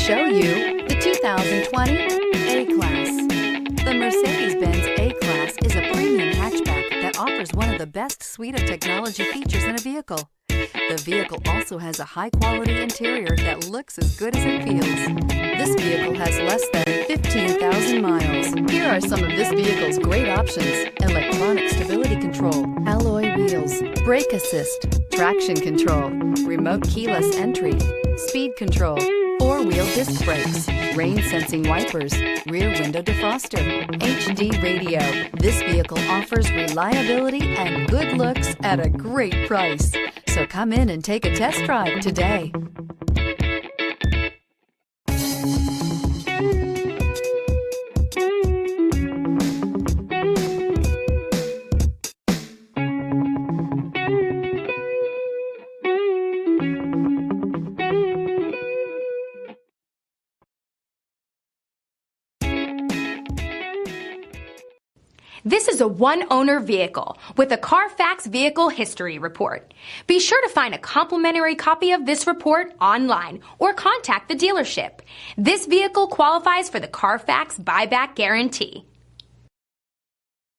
show you the 2020 A-Class. The Mercedes-Benz A-Class is a premium hatchback that offers one of the best suite of technology features in a vehicle. The vehicle also has a high-quality interior that looks as good as it feels. This vehicle has less than 15,000 miles. Here are some of this vehicle's great options: electronic stability control, alloy wheels, brake assist, traction control, remote keyless entry, speed control, four-wheel disc brakes, rain-sensing wipers, rear window defroster, HD radio. This vehicle offers reliability and good looks at a great price. So come in and take a test drive today. This is a one-owner vehicle with a CARFAX Vehicle History Report. Be sure to find a complimentary copy of this report online or contact the dealership. This vehicle qualifies for the CARFAX Buyback Guarantee.